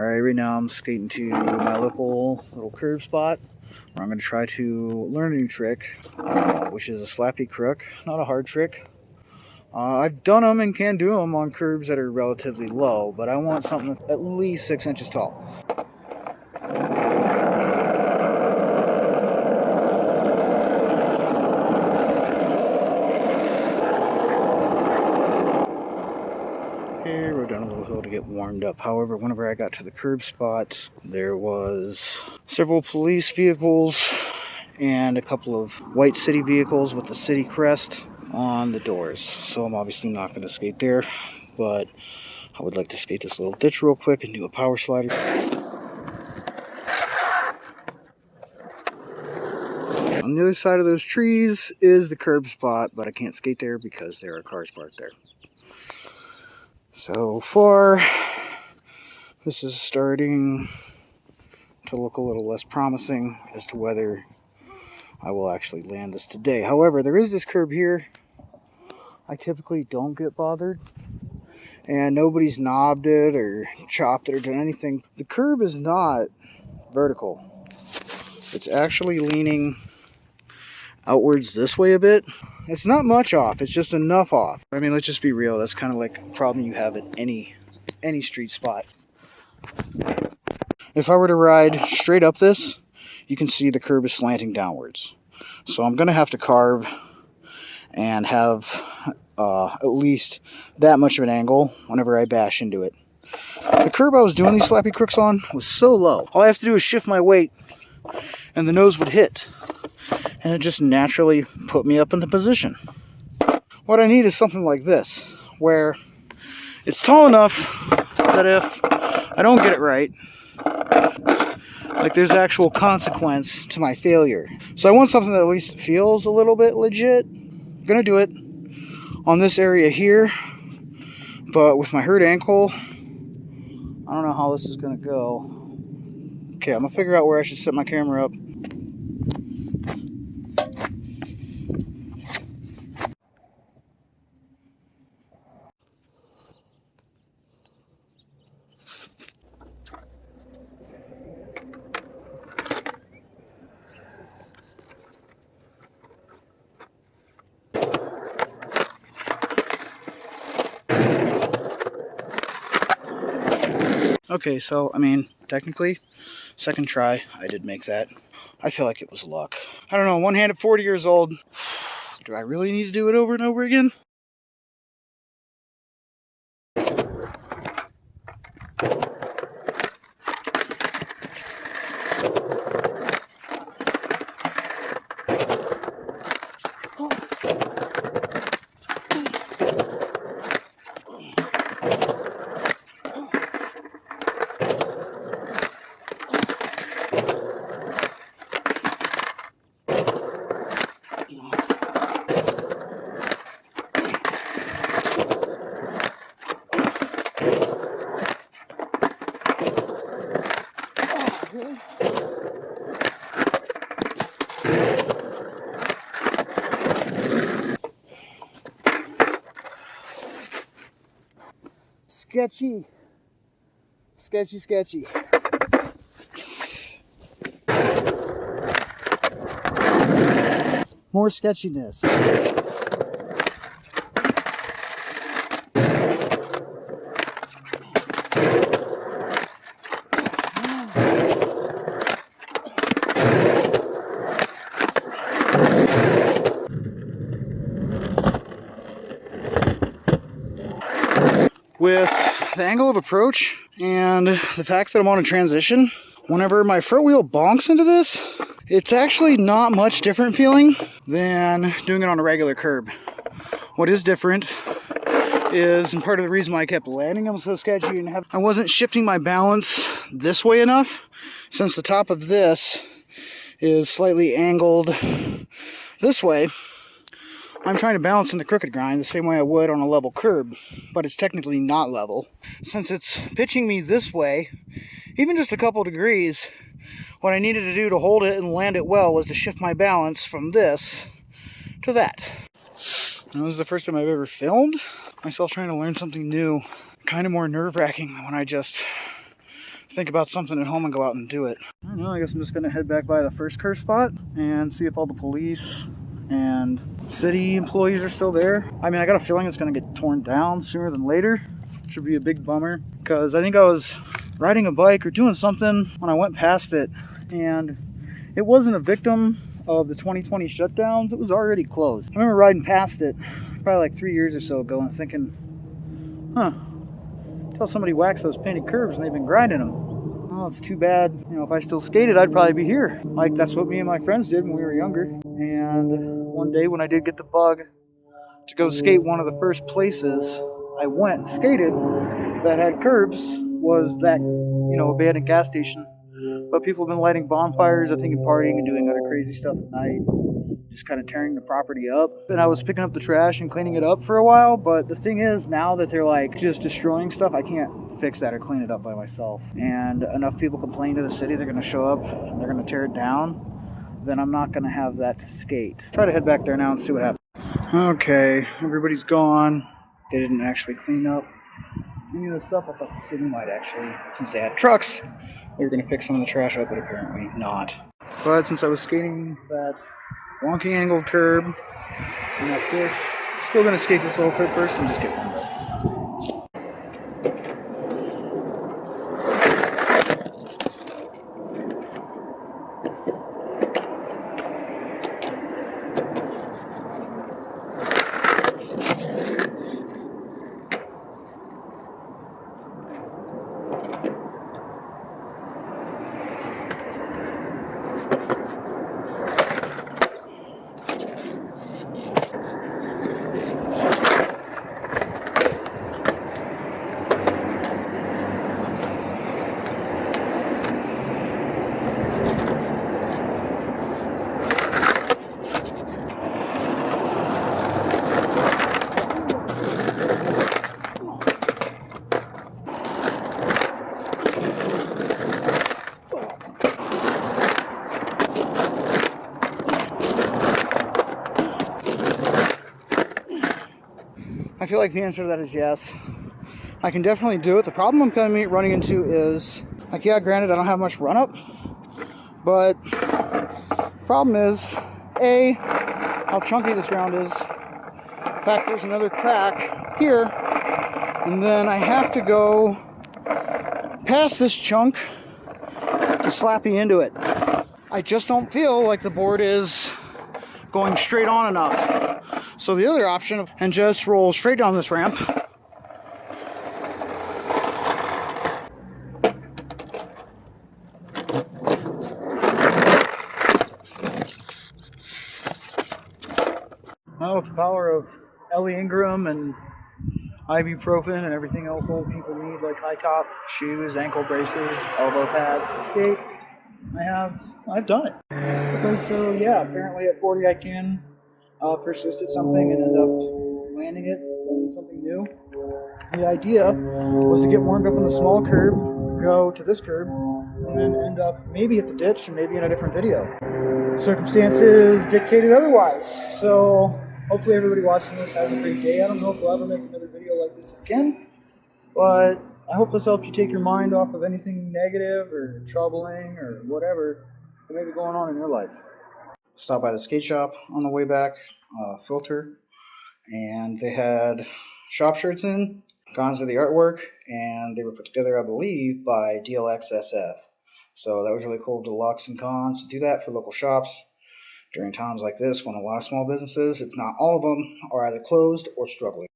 Alright, right now I'm skating to my local little curb spot where I'm going to try to learn a new trick, which is a slappy crook. Not a hard trick. I've done them and can do them on curbs that are relatively low, but I want something that's at least 6 inches tall. Okay, rode down a little hill to get warmed up. However, whenever I got to the curb spot, there was several police vehicles and a couple of white city vehicles with the city crest on the doors. So I'm obviously not going to skate there, but I would like to skate this little ditch real quick and do a power slider. On the other side of those trees is the curb spot, but I can't skate there because there are cars parked there. So far, this is starting to look a little less promising as to whether I will actually land this today. However, there is this curb here. I typically don't get bothered, and nobody's knobbed it or chopped it or done anything. The curb is not vertical. It's actually leaning outwards this way a bit. It's not much off, it's just enough off. I mean, let's just be real, that's kind of like a problem you have at any street spot. If I were to ride straight up this, you can see the curb is slanting downwards. So I'm gonna have to carve and have at least that much of an angle whenever I bash into it. The curb I was doing these slappy crooks on was so low. All I have to do is shift my weight and the nose would hit. And it just naturally put me up in the position. What I need is something like this, where it's tall enough that if I don't get it right, like there's actual consequence to my failure. So I want something that at least feels a little bit legit. I'm gonna do it on this area here, but with my hurt ankle, I don't know how this is gonna go. Okay, I'm gonna figure out where I should set my camera up. Okay, so, I mean, technically, second try, I did make that. I feel like it was luck. I don't know, one hand at 40 years old. Do I really need to do it over and over again? Sketchy. Sketchy, sketchy. More sketchiness. With the angle of approach and the fact that I'm on a transition, whenever my front wheel bonks into this, it's actually not much different feeling than doing it on a regular curb. What is different is, and part of the reason why I kept landing them so sketchy, and I wasn't shifting my balance this way enough, since the top of this is slightly angled this way. I'm trying to balance in the crooked grind the same way I would on a level curb, but it's technically not level. Since it's pitching me this way, even just a couple degrees, what I needed to do to hold it and land it well was to shift my balance from this to that. And this is the first time I've ever filmed myself trying to learn something new. Kind of more nerve-wracking when I just think about something at home and go out and do it. I don't know, I guess I'm just gonna head back by the first curb spot and see if all the police and city employees are still there. I mean, I got a feeling it's gonna get torn down sooner than later, which would be a big bummer, because I think I was riding a bike or doing something when I went past it, and it wasn't a victim of the 2020 shutdowns. It was already closed. I remember riding past it probably like 3 years or so ago and thinking, huh, until somebody whacks those painted curbs and they've been grinding them. Well, it's too bad. You know, if I still skated, I'd probably be here. Like, that's what me and my friends did when we were younger. And one day when I did get the bug to go skate, one of the first places I went and skated that had curbs was that, you know, abandoned gas station. But people have been lighting bonfires, I think, and partying and doing other crazy stuff at night, just kind of tearing the property up. And I was picking up the trash and cleaning it up for a while, but the thing is, now that they're like just destroying stuff, I can't fix that or clean it up by myself. And enough people complain to the city they're going to show up and they're going to tear it down, then I'm not going to have that to skate. Try to head back there now and see what happens. Okay, everybody's gone. They didn't actually clean up any of the stuff. I thought the city might actually, since they had trucks, they were going to pick some of the trash up, but apparently not. But since I was skating that wonky angled curb and that ditch, I'm still going to skate this little curb first and just get warmed up. I feel like the answer to that is yes. I can definitely do it. The problem I'm kind of running into is, like, yeah, granted, I don't have much run up, but the problem is, A, how chunky this ground is. In fact, there's another crack here, and then I have to go past this chunk to slappy into it. I just don't feel like the board is going straight on enough. So the other option, and just roll straight down this ramp. Now with the power of Ellie Ingram and ibuprofen and everything else old people need, like high top shoes, ankle braces, elbow pads to skate, I've done it. Because yeah, apparently at 40 I can persist at something and end up landing it, learning something new. The idea was to get warmed up on the small curb, go to this curb, and then end up maybe at the ditch and maybe in a different video. Circumstances dictated otherwise. So hopefully everybody watching this has a great day. I don't know if we'll ever make another video like this again, but I hope this helped you take your mind off of anything negative or troubling or whatever that may be going on in your life. Stopped by the skate shop on the way back, Filter, and they had shop shirts in, gone to the artwork, and they were put together, I believe, by DLXSF. So that was really cool. Deluxe and cons to do that for local shops during times like this when a lot of small businesses, if not all of them, are either closed or struggling.